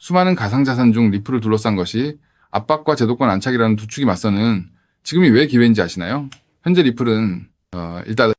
수많은 가상자산 중 리플을 둘러싼 것이 압박과 제도권 안착이라는 두 축이 맞서는 지금이 왜 기회인지 아시나요? 현재 리플은 일단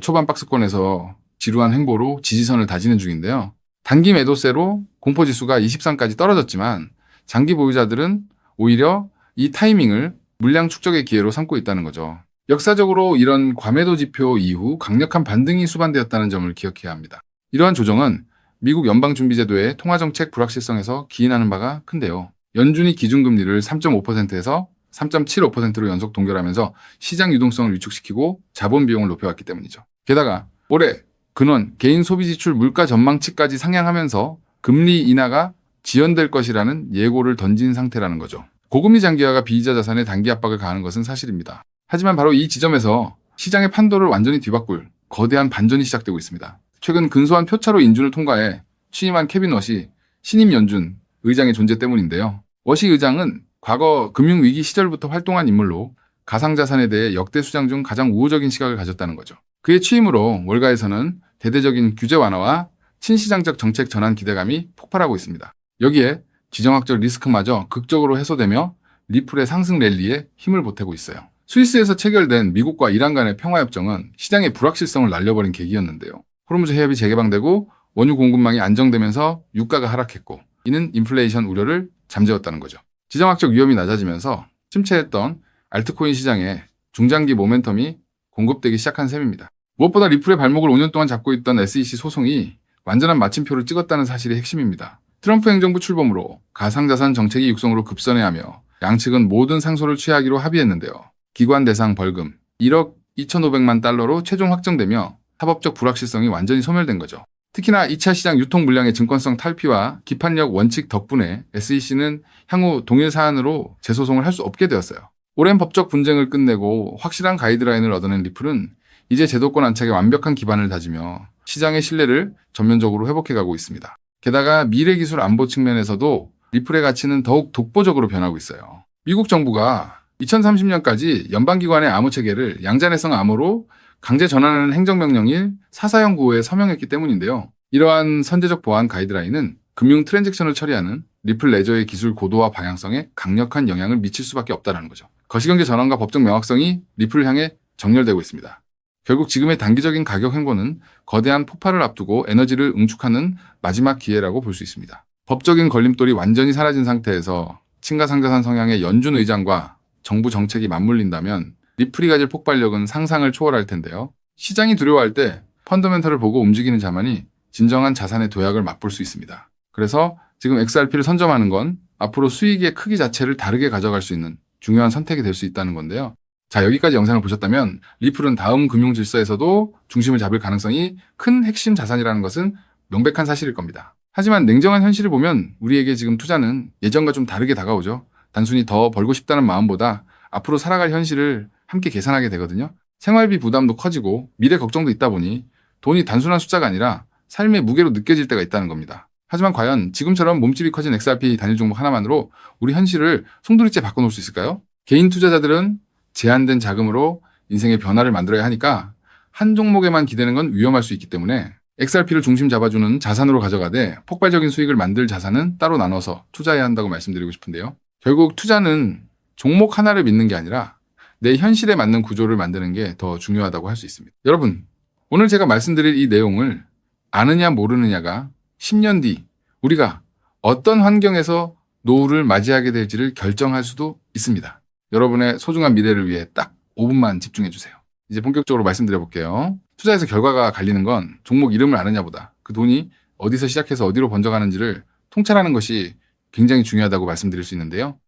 초반 박스권에서 지루한 행보로 지지선을 다지는 중인데요. 단기 매도세로 공포지수가 23까지 떨어졌지만 장기 보유자들은 오히려 이 타이밍을 물량 축적의 기회로 삼고 있다는 거죠. 역사적으로 이런 과매도 지표 이후 강력한 반등이 수반되었다는 점을 기억해야 합니다. 이러한 조정은 미국 연방준비제도의 통화정책 불확실성에서 기인하는 바가 큰데요. 연준이 기준금리를 3.5%에서 3.75%로 연속 동결하면서 시장 유동성을 위축시키고 자본 비용을 높여왔기 때문이죠. 게다가 올해 근원, 개인 소비지출 물가 전망치까지 상향하면서 금리 인하가 지연될 것이라는 예고를 던진 상태라는 거죠. 고금리 장기화가 비이자 자산에 단기 압박을 가하는 것은 사실입니다. 하지만 바로 이 지점에서 시장의 판도를 완전히 뒤바꿀 거대한 반전이 시작되고 있습니다. 최근 근소한 표차로 인준을 통과해 취임한 케빈 워시 신임 연준 의장의 존재 때문인데요. 워시 의장은 과거 금융위기 시절부터 활동한 인물로 가상자산에 대해 역대 수장 중 가장 우호적인 시각을 가졌다는 거죠. 그의 취임으로 월가에서는 대대적인 규제 완화와 친시장적 정책 전환 기대감이 폭발하고 있습니다. 여기에 지정학적 리스크마저 극적으로 해소되며 리플의 상승 랠리에 힘을 보태고 있어요. 스위스에서 체결된 미국과 이란 간의 평화협정은 시장의 불확실성을 날려버린 계기였는데요. 호르무즈 해협이 재개방되고 원유 공급망이 안정되면서 유가가 하락했고 이는 인플레이션 우려를 잠재웠다는 거죠. 지정학적 위험이 낮아지면서 침체했던 알트코인 시장에 중장기 모멘텀이 공급되기 시작한 셈입니다. 무엇보다 리플의 발목을 5년 동안 잡고 있던 SEC 소송이 완전한 마침표를 찍었다는 사실이 핵심입니다. 트럼프 행정부 출범으로 가상자산 정책이 육성으로 급선회 하며 양측은 모든 상소를 취하기로 합의했는데요. 기관 대상 벌금 1억 2,500만 달러로 최종 확정되며 사법적 불확실성이 완전히 소멸된 거죠. 특히나 2차 시장 유통 물량의 증권성 탈피와 기판력 원칙 덕분에 SEC는 향후 동일 사안으로 재소송을 할 수 없게 되었어요. 오랜 법적 분쟁을 끝내고 확실한 가이드라인을 얻어낸 리플은 이제 제도권 안착에 완벽한 기반을 다지며 시장의 신뢰를 전면적으로 회복해가고 있습니다. 게다가 미래기술 안보 측면에서도 리플의 가치는 더욱 독보적으로 변하고 있어요. 미국 정부가 2030년까지 연방기관의 암호체계를 양자내성 암호로 강제 전환하는 행정명령일 4사형 구호에 서명했기 때문인데요. 이러한 선제적 보안 가이드라인은 금융 트랜잭션을 처리하는 리플 레저의 기술 고도화 방향성에 강력한 영향을 미칠 수밖에 없다는 거죠. 거시경제 전환과 법적 명확성이 리플을 향해 정렬되고 있습니다. 결국 지금의 단기적인 가격 횡보는 거대한 폭발을 앞두고 에너지를 응축하는 마지막 기회라고 볼 수 있습니다. 법적인 걸림돌이 완전히 사라진 상태에서 친가상자산 성향의 연준 의장과 정부 정책이 맞물린다면 리플이 가질 폭발력은 상상을 초월할 텐데요. 시장이 두려워할 때 펀더멘털을 보고 움직이는 자만이 진정한 자산의 도약을 맛볼 수 있습니다. 그래서 지금 XRP를 선점하는 건 앞으로 수익의 크기 자체를 다르게 가져갈 수 있는 중요한 선택이 될 수 있다는 건데요. 자, 여기까지 영상을 보셨다면 리플은 다음 금융 질서에서도 중심을 잡을 가능성이 큰 핵심 자산이라는 것은 명백한 사실일 겁니다. 하지만 냉정한 현실을 보면 우리에게 지금 투자는 예전과 좀 다르게 다가오죠. 단순히 더 벌고 싶다는 마음보다 앞으로 살아갈 현실을 함께 계산하게 되거든요. 생활비 부담도 커지고 미래 걱정도 있다 보니 돈이 단순한 숫자가 아니라 삶의 무게로 느껴질 때가 있다는 겁니다. 하지만 과연 지금처럼 몸집이 커진 XRP 단일 종목 하나만으로 우리 현실을 송두리째 바꿔놓을 수 있을까요? 개인 투자자들은 제한된 자금으로 인생의 변화를 만들어야 하니까 한 종목에만 기대는 건 위험할 수 있기 때문에 XRP를 중심 잡아주는 자산으로 가져가되 폭발적인 수익을 만들 자산은 따로 나눠서 투자해야 한다고 말씀드리고 싶은데요. 결국 투자는 종목 하나를 믿는 게 아니라 내 현실에 맞는 구조를 만드는 게 더 중요하다고 할 수 있습니다. 여러분, 오늘 제가 말씀드릴 이 내용을 아느냐 모르느냐가 10년 뒤 우리가 어떤 환경에서 노후를 맞이하게 될지를 결정할 수도 있습니다. 여러분의 소중한 미래를 위해 딱 5분만 집중해 주세요. 이제 본격적으로 말씀드려 볼게요. 투자에서 결과가 갈리는 건 종목 이름을 아느냐보다 그 돈이 어디서 시작해서 어디로 번져가는지를 통찰하는 것이 굉장히 중요하다고 말씀드릴 수 있는데요.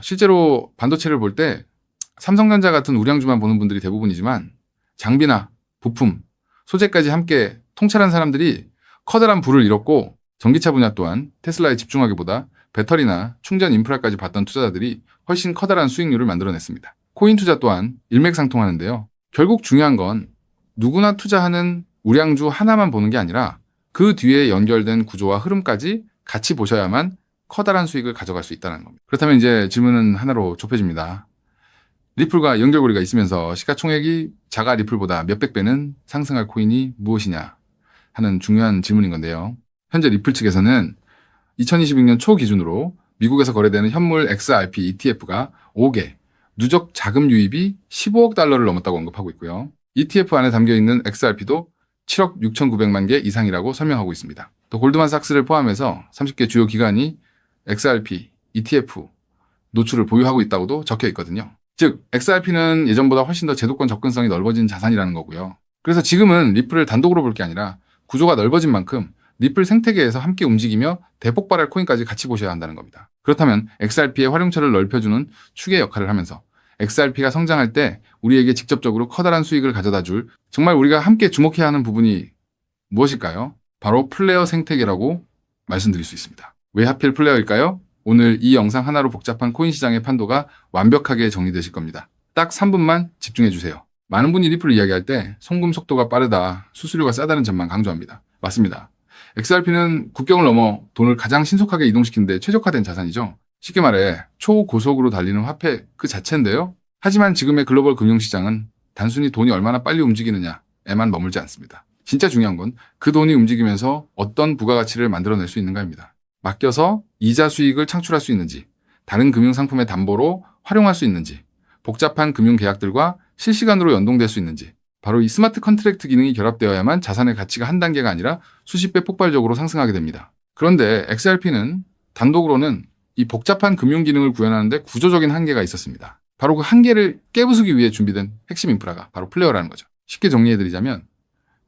실제로 반도체를 볼 때 삼성전자 같은 우량주만 보는 분들이 대부분이지만 장비나 부품, 소재까지 함께 통찰한 사람들이 커다란 부를 이뤘고 전기차 분야 또한 테슬라에 집중하기보다 배터리나 충전 인프라까지 봤던 투자자들이 훨씬 커다란 수익률을 만들어냈습니다. 코인 투자 또한 일맥상통하는데요. 결국 중요한 건 누구나 투자하는 우량주 하나만 보는 게 아니라 그 뒤에 연결된 구조와 흐름까지 같이 보셔야만 커다란 수익을 가져갈 수 있다는 겁니다. 그렇다면 이제 질문은 하나로 좁혀집니다. 리플과 연결고리가 있으면서 시가총액이 자가 리플보다 몇백 배는 상승할 코인이 무엇이냐 하는 중요한 질문인 건데요. 현재 리플 측에서는 2026년 초 기준으로 미국에서 거래되는 현물 XRP ETF가 5개, 누적 자금 유입이 15억 달러를 넘었다고 언급하고 있고요. ETF 안에 담겨있는 XRP도 7억 6,900만 개 이상이라고 설명하고 있습니다. 또 골드만삭스를 포함해서 30개 주요 기관이 XRP, ETF 노출을 보유하고 있다고도 적혀 있거든요. 즉, XRP는 예전보다 훨씬 더 제도권 접근성이 넓어진 자산이라는 거고요. 그래서 지금은 리플을 단독으로 볼 게 아니라 구조가 넓어진 만큼 리플 생태계에서 함께 움직이며 대폭발할 코인까지 같이 보셔야 한다는 겁니다. 그렇다면 XRP의 활용처를 넓혀주는 축의 역할을 하면서 XRP가 성장할 때 우리에게 직접적으로 커다란 수익을 가져다 줄 정말 우리가 함께 주목해야 하는 부분이 무엇일까요? 바로 플레이어 생태계라고 말씀드릴 수 있습니다. 왜 하필 플레이어일까요? 오늘 이 영상 하나로 복잡한 코인 시장의 판도가 완벽하게 정리되실 겁니다. 딱 3분만 집중해 주세요. 많은 분이 리플을 이야기할 때 송금 속도가 빠르다, 수수료가 싸다는 점만 강조합니다. 맞습니다. XRP는 국경을 넘어 돈을 가장 신속하게 이동시키는 데 최적화된 자산이죠. 쉽게 말해 초고속으로 달리는 화폐 그 자체인데요. 하지만 지금의 글로벌 금융시장은 단순히 돈이 얼마나 빨리 움직이느냐에만 머물지 않습니다. 진짜 중요한 건 그 돈이 움직이면서 어떤 부가가치를 만들어낼 수 있는가입니다. 맡겨서 이자 수익을 창출할 수 있는지, 다른 금융상품의 담보로 활용할 수 있는지, 복잡한 금융계약들과 실시간으로 연동될 수 있는지, 바로 이 스마트 컨트랙트 기능이 결합되어야만 자산의 가치가 한 단계가 아니라 수십 배 폭발적으로 상승하게 됩니다. 그런데 XRP는 단독으로는 이 복잡한 금융 기능을 구현하는데 구조적인 한계가 있었습니다. 바로 그 한계를 깨부수기 위해 준비된 핵심 인프라가 바로 플레이어라는 거죠. 쉽게 정리해드리자면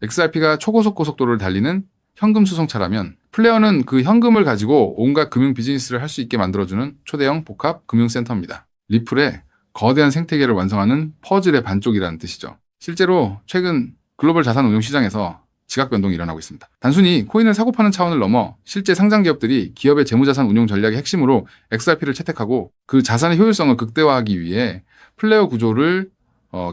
XRP가 초고속 고속도로를 달리는 현금 수송차라면 플레이어는 그 현금을 가지고 온갖 금융 비즈니스를 할 수 있게 만들어주는 초대형 복합 금융센터입니다. 리플의 거대한 생태계를 완성하는 퍼즐의 반쪽이라는 뜻이죠. 실제로 최근 글로벌 자산 운용 시장에서 지각 변동이 일어나고 있습니다. 단순히 코인을 사고 파는 차원을 넘어 실제 상장 기업들이 기업의 재무자산 운용 전략의 핵심으로 XRP를 채택하고 그 자산의 효율성을 극대화하기 위해 플레이어 구조를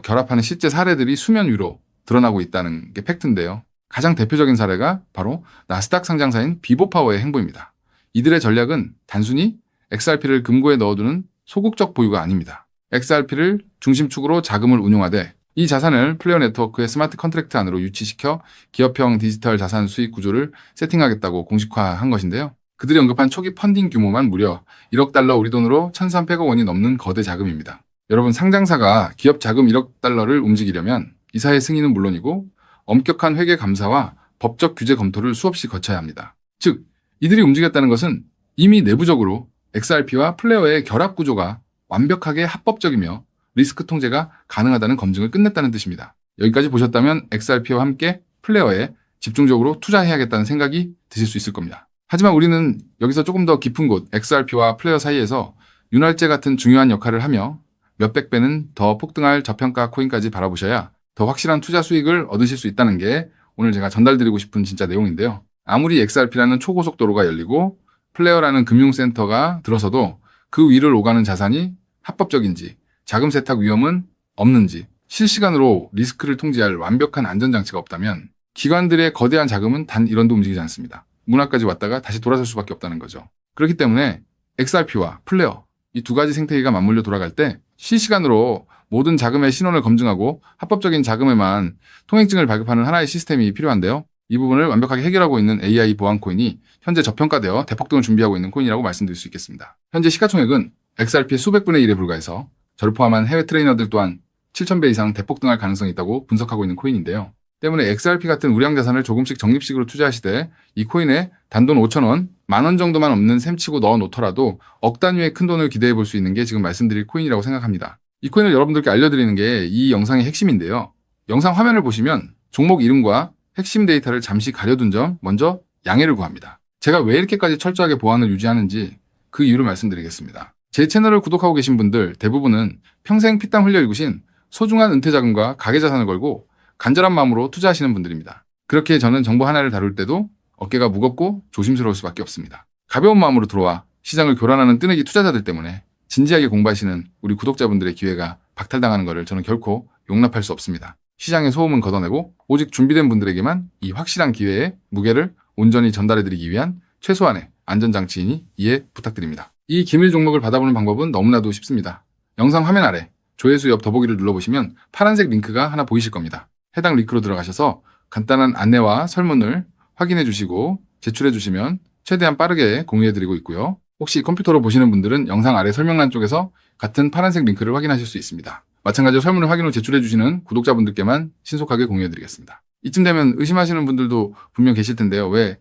결합하는 실제 사례들이 수면 위로 드러나고 있다는 게 팩트인데요. 가장 대표적인 사례가 바로 나스닥 상장사인 비보파워의 행보입니다. 이들의 전략은 단순히 XRP를 금고에 넣어두는 소극적 보유가 아닙니다. XRP를 중심축으로 자금을 운용하되 이 자산을 플레이어 네트워크의 스마트 컨트랙트 안으로 유치시켜 기업형 디지털 자산 수익 구조를 세팅하겠다고 공식화한 것인데요. 그들이 언급한 초기 펀딩 규모만 무려 1억 달러 우리 돈으로 1,300억 원이 넘는 거대 자금입니다. 여러분, 상장사가 기업 자금 1억 달러를 움직이려면 이사의 승인은 물론이고 엄격한 회계 감사와 법적 규제 검토를 수없이 거쳐야 합니다. 즉, 이들이 움직였다는 것은 이미 내부적으로 XRP와 플레이어의 결합 구조가 완벽하게 합법적이며 리스크 통제가 가능하다는 검증을 끝냈다는 뜻입니다. 여기까지 보셨다면 XRP와 함께 플레이어에 집중적으로 투자해야겠다는 생각이 드실 수 있을 겁니다. 하지만 우리는 여기서 조금 더 깊은 곳 XRP와 플레이어 사이에서 윤활제 같은 중요한 역할을 하며 몇백 배는 더 폭등할 저평가 코인까지 바라보셔야 더 확실한 투자 수익을 얻으실 수 있다는 게 오늘 제가 전달드리고 싶은 진짜 내용인데요. 아무리 XRP라는 초고속도로가 열리고 플레이어라는 금융센터가 들어서도 그 위를 오가는 자산이 합법적인지, 자금 세탁 위험은 없는지, 실시간으로 리스크를 통제할 완벽한 안전장치가 없다면 기관들의 거대한 자금은 단 1원도 움직이지 않습니다. 문화까지 왔다가 다시 돌아설 수밖에 없다는 거죠. 그렇기 때문에 XRP와 플레이어, 이 두 가지 생태계가 맞물려 돌아갈 때 실시간으로 모든 자금의 신원을 검증하고 합법적인 자금에만 통행증을 발급하는 하나의 시스템이 필요한데요. 이 부분을 완벽하게 해결하고 있는 AI 보안 코인이 현재 저평가되어 대폭등을 준비하고 있는 코인이라고 말씀드릴 수 있겠습니다. 현재 시가총액은 XRP의 수백 분의 1에 불과해서 저를 포함한 해외 트레이너들 또한 7,000배 이상 대폭등할 가능성이 있다고 분석하고 있는 코인인데요. 때문에 XRP 같은 우량 자산을 조금씩 적립식으로 투자하시되 이 코인에 단돈 5,000원, 10,000원 정도만 없는 셈치고 넣어 놓더라도 억 단위의 큰 돈을 기대해 볼 수 있는 게 지금 말씀드릴 코인이라고 생각합니다. 이 코인을 여러분들께 알려드리는 게 이 영상의 핵심인데요. 영상 화면을 보시면 종목 이름과 핵심 데이터를 잠시 가려둔 점 먼저 양해를 구합니다. 제가 왜 이렇게까지 철저하게 보안을 유지하는지 그 이유를 말씀드리겠습니다. 제 채널을 구독하고 계신 분들 대부분은 평생 피땀 흘려 일구신 소중한 은퇴자금과 가계자산을 걸고 간절한 마음으로 투자하시는 분들입니다. 그렇게 저는 정보 하나를 다룰 때도 어깨가 무겁고 조심스러울 수밖에 없습니다. 가벼운 마음으로 들어와 시장을 교란하는 뜨내기 투자자들 때문에 진지하게 공부하시는 우리 구독자분들의 기회가 박탈당하는 것을 저는 결코 용납할 수 없습니다. 시장의 소음은 걷어내고 오직 준비된 분들에게만 이 확실한 기회의 무게를 온전히 전달해드리기 위한 최소한의 안전장치이니 이해 부탁드립니다. 이 기밀 종목을 받아보는 방법은 너무나도 쉽습니다. 영상 화면 아래 조회수 옆 더보기를 눌러보시면 파란색 링크가 하나 보이실 겁니다. 해당 링크로 들어가셔서 간단한 안내와 설문을 확인해 주시고 제출해 주시면 최대한 빠르게 공유해드리고 있고요. 혹시 컴퓨터로 보시는 분들은 영상 아래 설명란 쪽에서 같은 파란색 링크를 확인하실 수 있습니다. 마찬가지로 설문을 확인 후 제출해주시는 구독자분들께만 신속하게 공유해드리겠습니다. 이쯤 되면 의심하시는 분들도 분명 계실 텐데요. 왜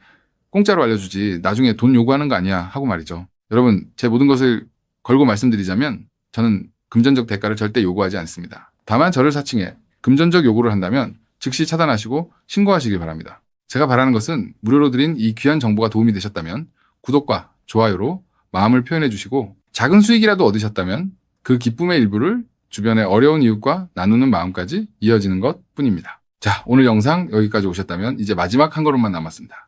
공짜로 알려주지 나중에 돈 요구하는 거 아니야 하고 말이죠. 여러분, 제 모든 것을 걸고 말씀드리자면 저는 금전적 대가를 절대 요구하지 않습니다. 다만 저를 사칭해 금전적 요구를 한다면 즉시 차단하시고 신고하시길 바랍니다. 제가 바라는 것은 무료로 드린 이 귀한 정보가 도움이 되셨다면 구독과 좋아요로 마음을 표현해 주시고 작은 수익이라도 얻으셨다면 그 기쁨의 일부를 주변의 어려운 이웃과 나누는 마음까지 이어지는 것 뿐입니다. 자, 오늘 영상 여기까지 오셨다면 이제 마지막 한 걸음만 남았습니다.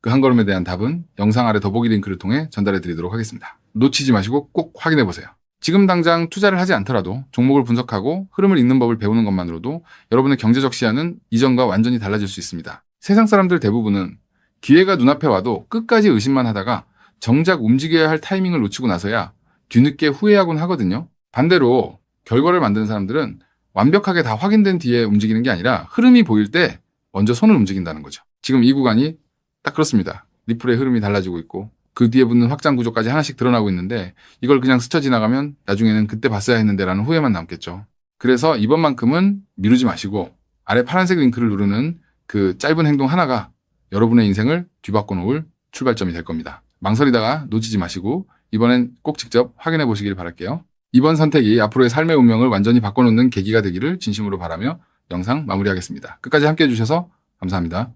그 한 걸음에 대한 답은 영상 아래 더보기 링크를 통해 전달해 드리도록 하겠습니다. 놓치지 마시고 꼭 확인해 보세요. 지금 당장 투자를 하지 않더라도 종목을 분석하고 흐름을 읽는 법을 배우는 것만으로도 여러분의 경제적 시야는 이전과 완전히 달라질 수 있습니다. 세상 사람들 대부분은 기회가 눈앞에 와도 끝까지 의심만 하다가 정작 움직여야 할 타이밍을 놓치고 나서야 뒤늦게 후회하곤 하거든요. 반대로 결과를 만드는 사람들은 완벽하게 다 확인된 뒤에 움직이는 게 아니라 흐름이 보일 때 먼저 손을 움직인다는 거죠. 지금 이 구간이 딱 그렇습니다. 리플의 흐름이 달라지고 있고 그 뒤에 붙는 확장 구조까지 하나씩 드러나고 있는데 이걸 그냥 스쳐 지나가면 나중에는 그때 봤어야 했는데 라는 후회만 남겠죠. 그래서 이번만큼은 미루지 마시고 아래 파란색 링크를 누르는 그 짧은 행동 하나가 여러분의 인생을 뒤바꿔 놓을 출발점이 될 겁니다. 망설이다가 놓치지 마시고 이번엔 꼭 직접 확인해 보시길 바랄게요. 이번 선택이 앞으로의 삶의 운명을 완전히 바꿔놓는 계기가 되기를 진심으로 바라며 영상 마무리하겠습니다. 끝까지 함께해 주셔서 감사합니다.